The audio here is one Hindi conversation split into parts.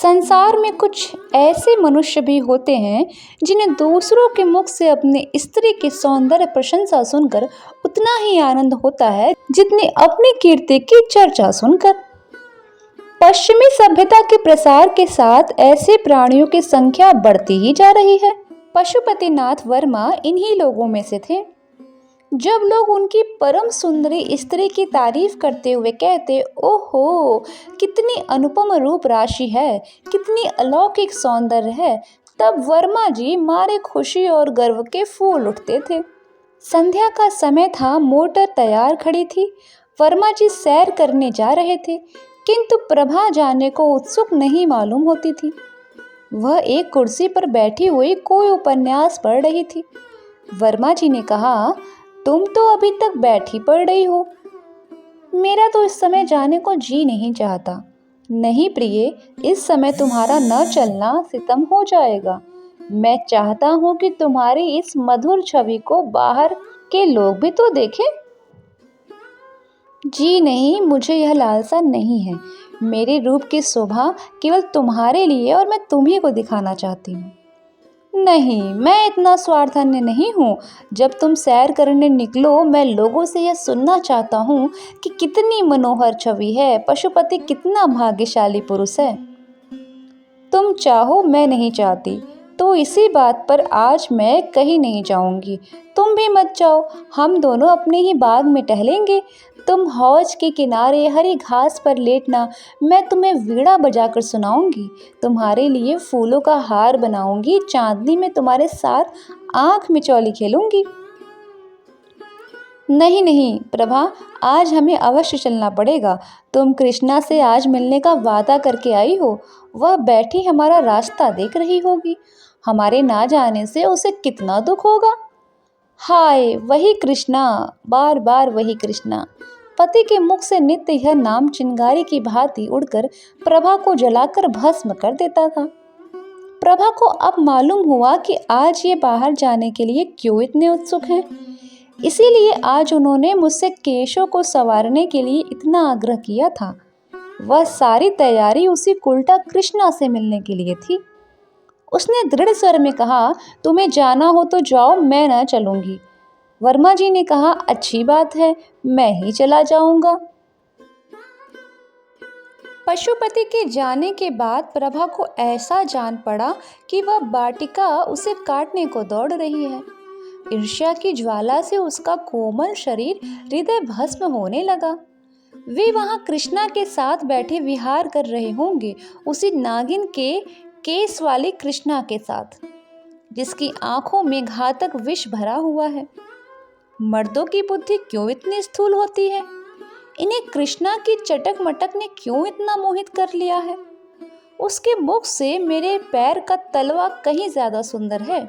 संसार में कुछ ऐसे मनुष्य भी होते हैं जिन्हें दूसरों के मुख से अपने स्त्री की सौंदर्य प्रशंसा सुनकर उतना ही आनंद होता है जितनी अपनी कीर्ति की चर्चा सुनकर। पश्चिमी सभ्यता के प्रसार के साथ ऐसे प्राणियों की संख्या बढ़ती ही जा रही है। पशुपतिनाथ वर्मा इन्हीं लोगों में से थे। जब लोग उनकी परम सुंदरी स्त्री की तारीफ करते हुए कहते, ओहो कितनी अनुपम रूप राशि है, कितनी अलौकिक सौंदर्य है, तब वर्मा जी मारे खुशी और गर्व के फूल उठते थे। संध्या का समय था, मोटर तैयार खड़ी थी। वर्मा जी सैर करने जा रहे थे, किंतु प्रभा जाने को उत्सुक नहीं मालूम होती थी। वह एक कुर्सी पर बैठी हुई कोई उपन्यास पढ़ रही थी। वर्मा जी ने कहा, तुम तो अभी तक बैठी पड़ रही हो, मेरा तो इस समय जाने को जी नहीं चाहता। नहीं प्रिय, इस समय तुम्हारा न चलना सितम हो जाएगा। मैं चाहता हूँ कि तुम्हारी इस मधुर छवि को बाहर के लोग भी तो देखें। जी नहीं, मुझे यह लालसा नहीं है। मेरे रूप की शोभा केवल तुम्हारे लिए और मैं तुम्ही को दिखाना चाहती हूँ। नहीं, मैं इतना स्वार्थन्य नहीं हूँ। जब तुम सैर करने निकलो, मैं लोगों से यह सुनना चाहता हूँ कि कितनी मनोहर छवि है, पशुपति कितना भाग्यशाली पुरुष है। तुम चाहो, मैं नहीं चाहती, तो इसी बात पर आज मैं कहीं नहीं जाऊंगी। तुम भी मत जाओ, हम दोनों अपने ही बाग में टहलेंगे। तुम हौज के किनारे हरी घास पर लेटना, मैं तुम्हें वीणा बजाकर सुनाऊंगी, तुम्हारे लिए फूलों का हार बनाऊंगी, चांदनी में तुम्हारे साथ आंख मिचौली खेलूंगी। नहीं नहीं प्रभा, आज हमें अवश्य चलना पड़ेगा। तुम कृष्णा से आज मिलने का वादा करके आई हो। वह बैठी हमारा रास्ता देख रही होगी। हमारे ना जाने से उसे कितना दुख होगा। हाय वही कृष्णा, बार बार वही कृष्णा। पति के मुख से नित्य यह नाम चिंगारी की भांति उड़कर प्रभा को जलाकर भस्म कर देता था। प्रभा को अब मालूम हुआ कि आज ये बाहर जाने के लिए क्यों इतने उत्सुक हैं। इसीलिए आज उन्होंने मुझसे केशों को संवारने के लिए इतना आग्रह किया था। वह सारी तैयारी उसी उल्टा कृष्णा से मिलने के लिए थी। उसने दृढ़ स्वर में कहा, तुम्हें जाना हो तो जाओ, मैं न चलूंगी। वर्मा जी ने कहा, अच्छी बात है, मैं ही चला जाऊंगा। पशुपति के जाने के बाद प्रभा को ऐसा जान पड़ा कि वह बाटिका उसे काटने को दौड़ रही है। ईर्ष्या की ज्वाला से उसका कोमल शरीर हृदय भस्म होने लगा। वे वहां कृष्णा के साथ बैठे विहार कर रहे होंगे, उसी नागिन के केस वाली कृष्णा के साथ, जिसकी आंखों में घातक विष भरा हुआ है। मर्दों की बुद्धि क्यों इतनी स्थूल होती है? इन्हें कृष्णा की चटक मटक ने क्यों इतना मोहित कर लिया है? उसके मुख से मेरे पैर का तलवा कहीं ज्यादा सुंदर है।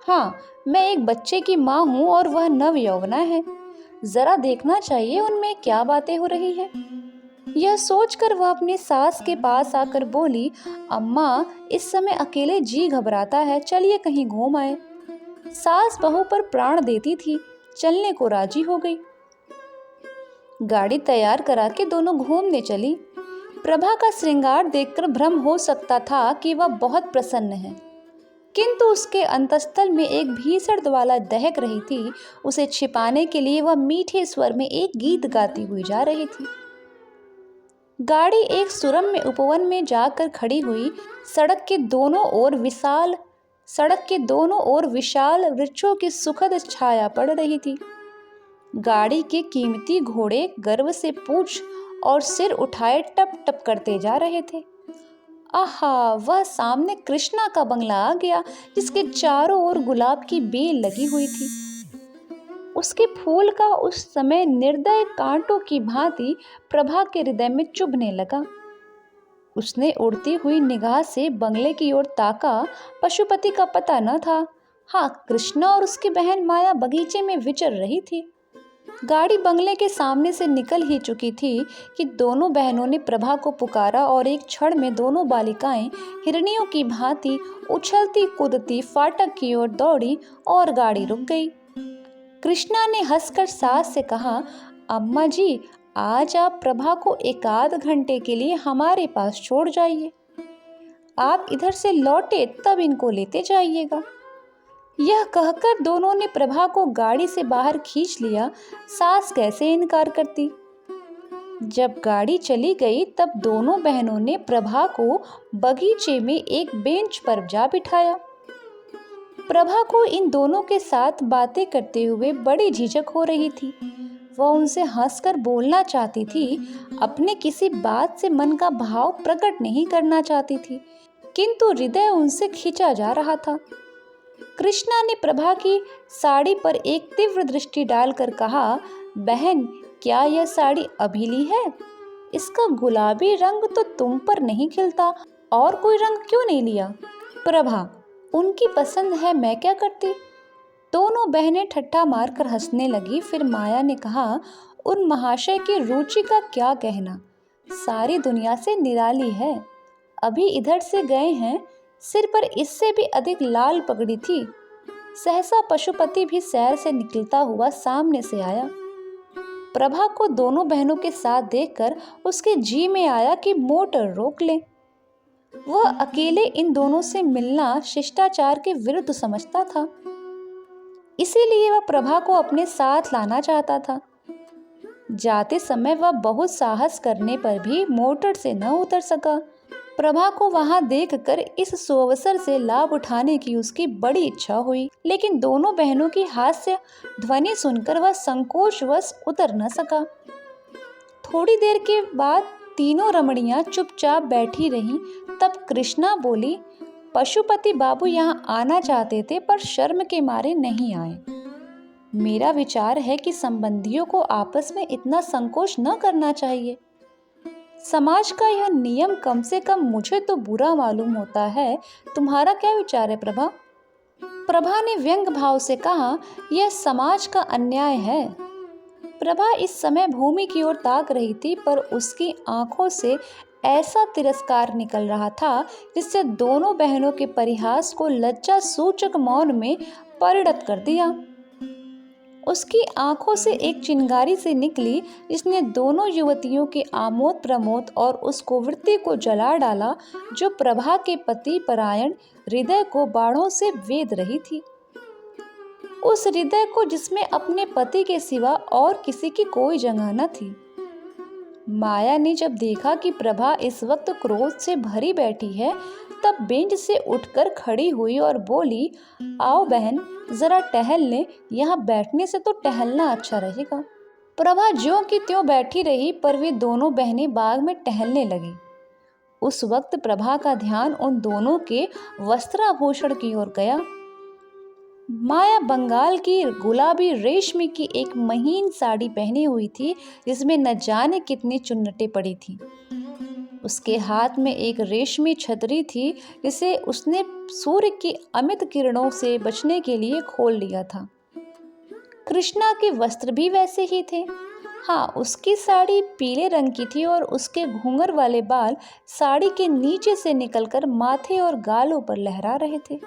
हाँ, मैं एक बच्चे की माँ हूँ और वह नव यौवना है। जरा देखना चाहिए उनमें क्या बातें हो रही है। यह सोचकर वह अपनी सास के पास आकर बोली, अम्मा इस समय अकेले जी घबराता है, चलिए कहीं घूम आए। सास बहू पर प्राण देती थी, चलने को राजी हो गई। गाड़ी तैयार करा के दोनों घूमने चली। प्रभा का श्रृंगार देखकर भ्रम हो सकता था कि वह बहुत प्रसन्न है, किंतु उसके अंतस्थल में एक भीषण ज्वाला दहक रही थी। उसे छिपाने के लिए वह मीठे स्वर में एक गीत गाती हुई जा रही थी। गाड़ी एक सुरम में उपवन में जाकर खड़ी हुई। सड़क के दोनों ओर विशाल वृक्षों की सुखद छाया पड़ रही थी। गाड़ी के कीमती घोड़े गर्व से पूंछ और सिर उठाए टप टप करते जा रहे थे। आहा, वह सामने कृष्णा का बंगला आ गया, जिसके चारों ओर गुलाब की बेल लगी हुई थी। उसके फूल का उस समय निर्दय कांटों की भांति प्रभा के हृदय में चुभने लगा। उसने उड़ती हुई निगाह से बंगले की ओर ताका। पशुपति का पता न था। हाँ, कृष्णा और उसकी बहन माया बगीचे में विचर रही थी। गाड़ी बंगले के सामने से निकल ही चुकी थी कि दोनों बहनों ने प्रभा को पुकारा और एक क्षण में दोनों बालिकाएं हिरनियों की भांति उछलती कूदती फाटक की ओर दौड़ी और गाड़ी रुक गई। कृष्णा ने हंसकर सास से कहा, अम्मा जी आज आप प्रभा को 1 आध घंटे के लिए हमारे पास छोड़ जाइए। आप इधर से लौटे तब इनको लेते जाइएगा। यह कहकर दोनों ने प्रभा को गाड़ी से बाहर खींच लिया। सास कैसे इनकार करती। जब गाड़ी चली गई तब दोनों बहनों ने प्रभा को बगीचे में एक बेंच पर जा बिठाया। प्रभा को इन दोनों के साथ बातें करते हुए बड़ी झिझक हो रही थी। वह उनसे हंसकर बोलना चाहती थी, अपने किसी बात से मन का भाव प्रकट नहीं करना चाहती थी, किंतु हृदय उनसे खींचा जा रहा था। कृष्णा ने प्रभा की साड़ी पर एक तीव्र दृष्टि डालकर कहा, बहन, क्या यह साड़ी अभी ली है? इसका गुलाबी रंग तो तुम पर नहीं खिलता, और कोई रंग क्यों नहीं लिया? प्रभा, उनकी पसंद है, मैं क्या करती? दोनों बहनें ठट्ठा मारकर हंसने लगी। फिर माया ने कहा, उन महाशय की रुचि का क्या कहना, सारी दुनिया से निराली है। अभी इधर से गए हैं, सिर पर इससे भी अधिक लाल पगड़ी थी। सहसा पशुपति भी सैर से निकलता हुआ सामने से आया। प्रभा को दोनों बहनों के साथ देखकर उसके जी में आया कि मोटर रोक ले। वह अकेले इन दोनों से मिलना शिष्टाचार के विरुद्ध समझता था, इसीलिए वह प्रभा को अपने साथ लाना चाहता था। जाते समय वह बहुत साहस करने पर भी मोटर से न उतर सका। प्रभा को वहां देखकर इस सुअवसर से लाभ उठाने की उसकी बड़ी इच्छा हुई, लेकिन दोनों बहनों की हास्य ध्वनि सुनकर वह संकोचवश उतर न सका। थोड़ी देर के बाद तीनों रमणियां चुपचाप बैठी रहीं। तब कृष्णा बोली, पशुपति बाबू यहाँ आना चाहते थे पर शर्म के मारे नहीं आए। मेरा विचार है कि संबंधियों को आपस में इतना संकोच न करना चाहिए। समाज का यह नियम कम से कम मुझे तो बुरा मालूम होता है। तुम्हारा क्या विचार है प्रभा? प्रभा ने व्यंग भाव से कहा, यह समाज का अन्याय है। प्रभा इस समय भूमि की ओर ताक रही थी, पर उसकी आंखों से ऐसा तिरस्कार निकल रहा था जिससे दोनों बहनों के परिहास को लज्जा सूचक मौन में परिणत कर दिया। उसकी आंखों से एक चिंगारी से निकली, जिसने दोनों युवतियों के आमोद प्रमोद और उस कुवृत्ति को जला डाला जो प्रभा के पति परायण हृदय को बाढ़ों से वेध रही थी। उस हृदय को जिसमें अपने पति के सिवा और किसी की कोई जगह न थी। माया ने जब देखा कि प्रभा इस वक्त क्रोध से भरी बैठी है, तब बेंच से उठकर खड़ी हुई और बोली, आओ बहन, जरा टहल लें। यहाँ बैठने से तो टहलना अच्छा रहेगा। प्रभा ज्यों की त्यों बैठी रही, पर वे दोनों बहनें बाग में टहलने लगी। उस वक्त प्रभा का ध्यान उन दोनों के वस्त्राभूषण की ओर गया। माया बंगाल की गुलाबी रेशमी की एक महीन साड़ी पहनी हुई थी, जिसमें न जाने कितनी चुन्नटें पड़ी थी। उसके हाथ में एक रेशमी छतरी थी, जिसे उसने सूर्य की अमित किरणों से बचने के लिए खोल लिया था। कृष्णा के वस्त्र भी वैसे ही थे। हाँ, उसकी साड़ी पीले रंग की थी और उसके घूंघर वाले बाल साड़ी के नीचे से निकलकर माथे और गालों पर लहरा रहे थे।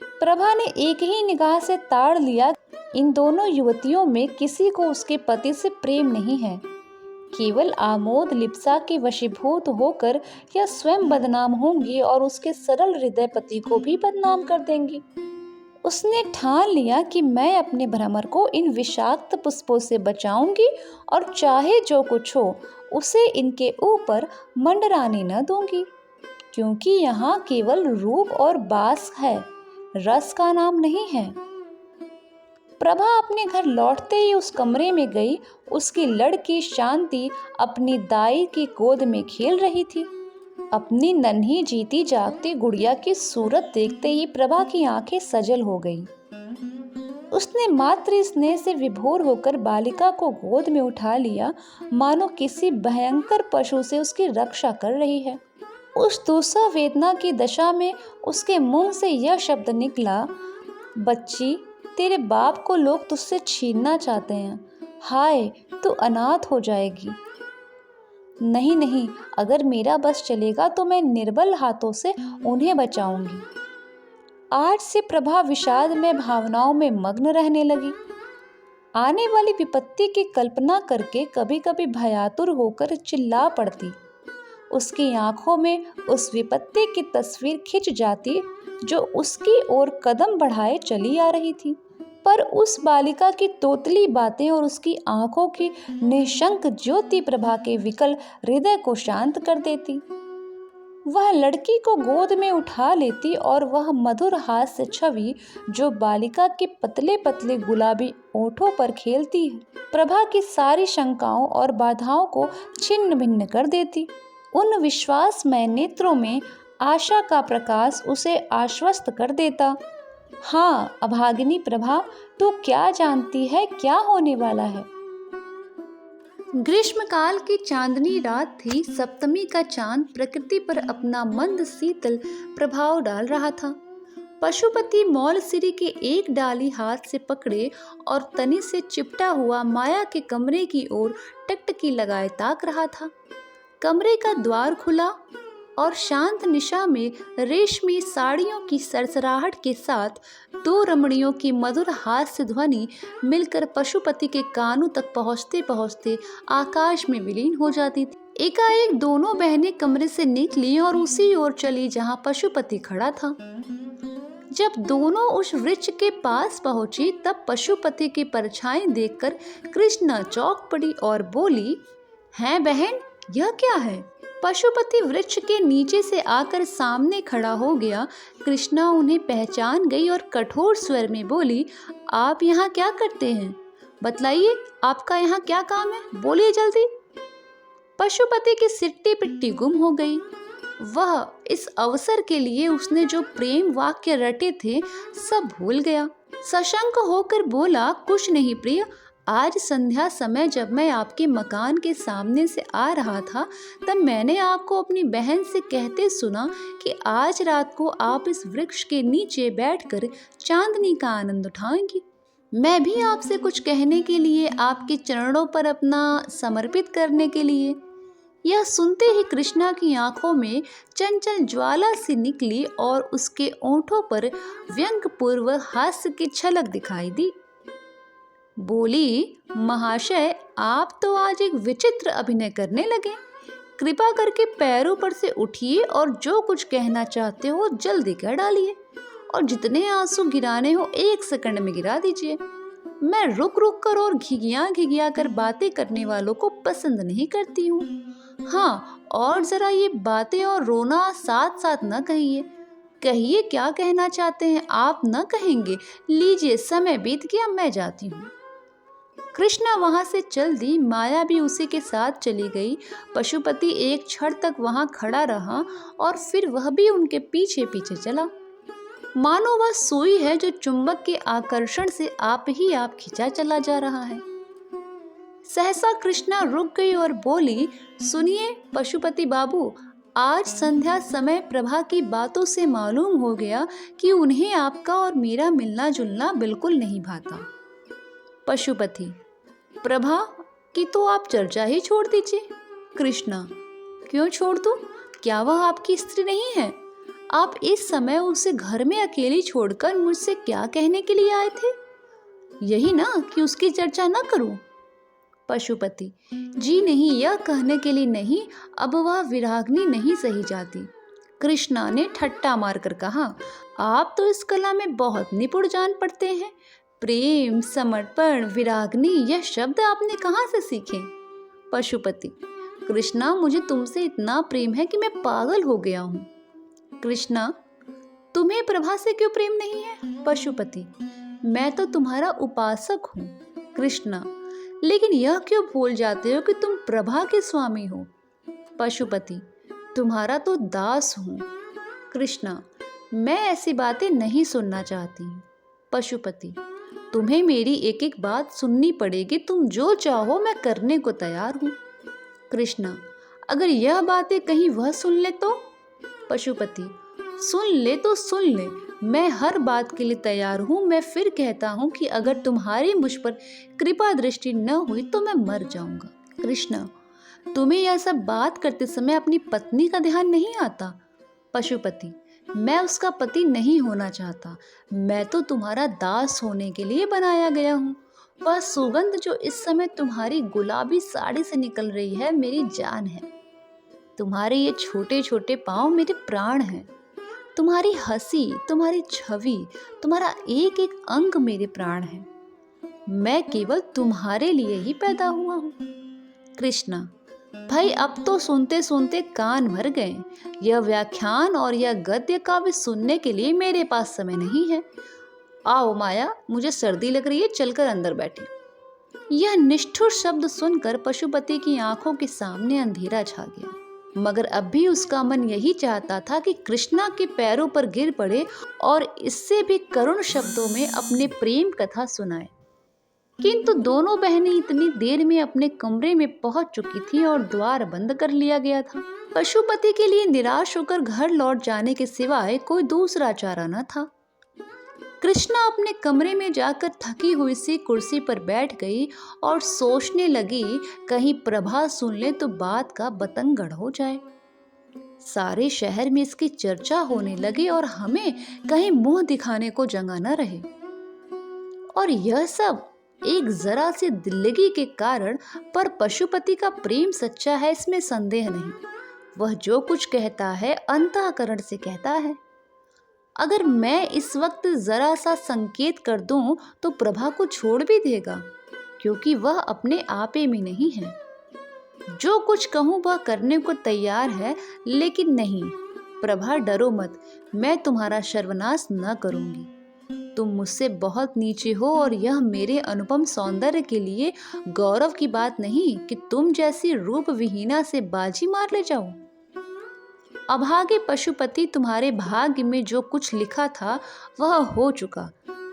प्रभा ने एक ही निगाह से ताड़ लिया, इन दोनों युवतियों में किसी को उसके पति से प्रेम नहीं है। केवल आमोद लिप्सा के वशीभूत होकर यह स्वयं बदनाम होंगी और उसके सरल हृदय पति को भी बदनाम कर देंगी। उसने ठान लिया कि मैं अपने भ्रमर को इन विषाक्त पुष्पों से बचाऊंगी और चाहे जो कुछ हो उसे इनके ऊपर मंडराने न दूंगी, क्योंकि यहाँ केवल रूप और बास है, रस का नाम नहीं है। प्रभा अपने घर लौटते ही उस कमरे में गई। उसकी लड़की शांति अपनी दाई की गोद में खेल रही थी। अपनी नन्ही जीती जागती गुड़िया की सूरत देखते ही प्रभा की आंखें सजल हो गई। उसने मातृ स्नेह से विभोर होकर बालिका को गोद में उठा लिया, मानो किसी भयंकर पशु से उसकी रक्षा कर रही है। उस दुस्सह वेदना की दशा में उसके मुंह से यह शब्द निकला, बच्ची, तेरे बाप को लोग तुझसे छीनना चाहते हैं। हाय, तू अनाथ हो जाएगी। नहीं नहीं, अगर मेरा बस चलेगा तो मैं निर्बल हाथों से उन्हें बचाऊंगी। आज से प्रभा विषाद में भावनाओं में मग्न रहने लगी। आने वाली विपत्ति की कल्पना करके कभी कभी भयातुर होकर चिल्ला पड़ती। उसकी आंखों में उस विपत्ति की तस्वीर खिंच जाती जो उसकी ओर कदम बढ़ाए चली आ रही थी। पर उस बालिका की तोतली बातें और उसकी आंखों की निशंक ज्योति प्रभा के विकल हृदय को शांत कर देती। वह लड़की को गोद में उठा लेती और वह मधुर हास्य छवि जो बालिका के पतले पतले गुलाबी ओठों पर खेलती प्रभा की सारी शंकाओं और बाधाओं को छिन्न भिन्न कर देती। उन विश्वासमय नेत्रों में आशा का प्रकाश उसे आश्वस्त कर देता। हाँ अभागिनी प्रभा, तू क्या जानती है क्या होने वाला है। ग्रीष्मकाल की चांदनी रात थी। सप्तमी का चांद प्रकृति पर अपना मंद शीतल प्रभाव डाल रहा था। पशुपति मौलसिरी के एक डाली हाथ से पकड़े और तनी से चिपटा हुआ माया के कमरे की ओर टकटकी लगाए ताक रहा था। कमरे का द्वार खुला और शांत निशा में रेशमी साड़ियों की सरसराहट के साथ दो रमणियों की मधुर हास्य ध्वनि मिलकर पशुपति के कानों तक पहुँचते पहुँचते आकाश में विलीन हो जाती थी। एकाएक दोनों बहनें कमरे से निकली और उसी ओर चली जहाँ पशुपति खड़ा था। जब दोनों उस वृक्ष के पास पहुंची तब पशुपति की परछाई देखकर कृष्णा चौंक पड़ी और बोली, हैं बहन, यह क्या है। पशुपति वृक्ष के नीचे से आकर सामने खड़ा हो गया। कृष्णा उन्हें पहचान गई और कठोर स्वर में बोली, आप यहाँ क्या करते हैं, बतलाइए आपका यहाँ क्या काम है, बोलिए जल्दी। पशुपति की सिट्टी पिट्टी गुम हो गई। वह इस अवसर के लिए उसने जो प्रेम वाक्य रटे थे सब भूल गया। सशंक होकर बोला, कुछ नहीं प्रिय, आज संध्या समय जब मैं आपके मकान के सामने से आ रहा था तब मैंने आपको अपनी बहन से कहते सुना कि आज रात को आप इस वृक्ष के नीचे बैठकर चांदनी का आनंद उठाएंगी। मैं भी आपसे कुछ कहने के लिए, आपके चरणों पर अपना समर्पित करने के लिए। यह सुनते ही कृष्णा की आंखों में चंचल ज्वाला सी निकली और उसके ओंठों पर व्यंग्यपूर्ण हास्य की झलक दिखाई दी। बोली, महाशय आप तो आज एक विचित्र अभिनय करने लगे। कृपा करके पैरों पर से उठिए और जो कुछ कहना चाहते हो जल्दी कह डालिए और जितने आंसू गिराने हो 1 सेकंड में गिरा दीजिए। मैं रुक रुक कर और घिघिया कर बातें करने वालों को पसंद नहीं करती हूँ। हाँ, और जरा ये बातें और रोना साथ साथ न कहिए। कहिए क्या कहना चाहते हैं। आप न कहेंगे, लीजिए समय बीत गया, मैं जाती हूँ। कृष्णा वहां से चल दी। माया भी उसी के साथ चली गई। पशुपति एक क्षण तक वहां खड़ा रहा और फिर वह भी उनके पीछे पीछे चला। मानो वह सुई है जो चुंबक के आकर्षण से आप ही आप खिंचा चला जा रहा है। सहसा कृष्णा रुक गई और बोली, सुनिए पशुपति बाबू, आज संध्या समय प्रभा की बातों से मालूम हो गया कि उन्हें आपका और मेरा मिलना जुलना बिल्कुल नहीं भाता। पशुपति, प्रभा की तो आप चर्चा ही छोड़ दीजिए। कृष्णा, क्यों छोड़ दूं? क्या वह आपकी स्त्री नहीं है? आप इस समय उसे घर में अकेली छोड़कर मुझसे क्या कहने के लिए आए थे? यही ना कि उसकी चर्चा न करूं? पशुपति, जी नहीं, यह कहने के लिए नहीं, अब वह विरागनी नहीं सही जाती। कृष्णा ने ठट्टा मारकर कहा, आप तो इस कला में बहुत निपुण जान पड़ते हैं। प्रेम, समर्पण, विरागनी, यह शब्द आपने कहाँ से सीखे? पशुपति, कृष्णा, मुझे तुमसे इतना प्रेम है कि मैं पागल हो गया हूँ। कृष्णा, तुम्हें प्रभा से क्यों प्रेम नहीं है? पशुपति, मैं तो तुम्हारा उपासक हूँ। कृष्णा, लेकिन यह क्यों भूल जाते हो कि तुम प्रभा के स्वामी हो? पशुपति, तुम्हारा तो दास हूँ। कृष्णा, मैं ऐसी बातें नहीं सुनना चाहती। पशुपति, तुम्हें मेरी एक एक बात सुननी पड़ेगी। तुम जो चाहो मैं करने को तैयार हूँ। कृष्णा, अगर यह बातें कहीं वह सुन ले तो? पशुपति, सुन ले तो सुन ले, मैं हर बात के लिए तैयार हूँ। मैं फिर कहता हूँ कि अगर तुम्हारी मुझ पर कृपा दृष्टि न हुई तो मैं मर जाऊंगा। कृष्णा, तुम्हें यह सब बात करते समय अपनी पत्नी का ध्यान नहीं आता? पशुपति, मैं उसका पति नहीं होना चाहता। मैं तो तुम्हारा दास होने के लिए बनाया गया हूँ। वह सुगंध जो इस समय तुम्हारी गुलाबी साड़ी से निकल रही है मेरी जान है। तुम्हारे ये छोटे छोटे पाँव मेरे प्राण हैं। तुम्हारी हंसी, तुम्हारी छवि, तुम्हारा एक एक अंग मेरे प्राण है। मैं केवल तुम्हारे लिए ही पैदा हुआ हूँ। कृष्णा, भाई अब तो सुनते सुनते कान भर गए। यह व्याख्यान और यह गद्य काव्य सुनने के लिए मेरे पास समय नहीं है। आओ माया, मुझे सर्दी लग रही है, चलकर अंदर बैठी। यह निष्ठुर शब्द सुनकर पशुपति की आंखों के सामने अंधेरा छा गया, मगर अब भी उसका मन यही चाहता था कि कृष्णा के पैरों पर गिर पड़े और इससे भी करुण शब्दों में अपने प्रेम कथा सुनाए। किंतु दोनों बहनें इतनी देर में अपने कमरे में पहुंच चुकी थीं और द्वार बंद कर लिया गया था। पशुपति के लिए निराश होकर घर लौट जाने के सिवाय कोई दूसरा चारा न था। कृष्णा अपने कमरे में जाकर थकी हुई सी कुर्सी पर बैठ गई और सोचने लगी, कहीं प्रभा सुन ले तो बात का बतंगड़ हो जाए। सारे शहर में इसकी चर्चा होने लगी और हमें कहीं मुंह दिखाने को जगह न रहे। और यह सब एक जरा सी दिल्लगी के कारण, पर पशुपति का प्रेम सच्चा है, इसमें संदेह नहीं। वह जो कुछ कहता है अंतःकरण से कहता है। अगर मैं इस वक्त जरा सा संकेत कर दूं तो प्रभा को छोड़ भी देगा, क्योंकि वह अपने आपे में नहीं है। जो कुछ कहूं वह करने को तैयार है, लेकिन नहीं प्रभा, डरो मत, मैं तुम्हारा सर्वनाश न करूंगी। तुम मुझसे बहुत नीचे हो और यह मेरे अनुपम सौंदर्य के लिए गौरव की बात नहीं कि तुम जैसी रूप विहीना से बाजी मार ले जाओ। अभागे पशुपति, तुम्हारे भाग्य में जो कुछ लिखा था वह हो चुका।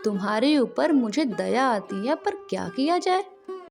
तुम्हारे ऊपर मुझे दया आती है, पर क्या किया जाए।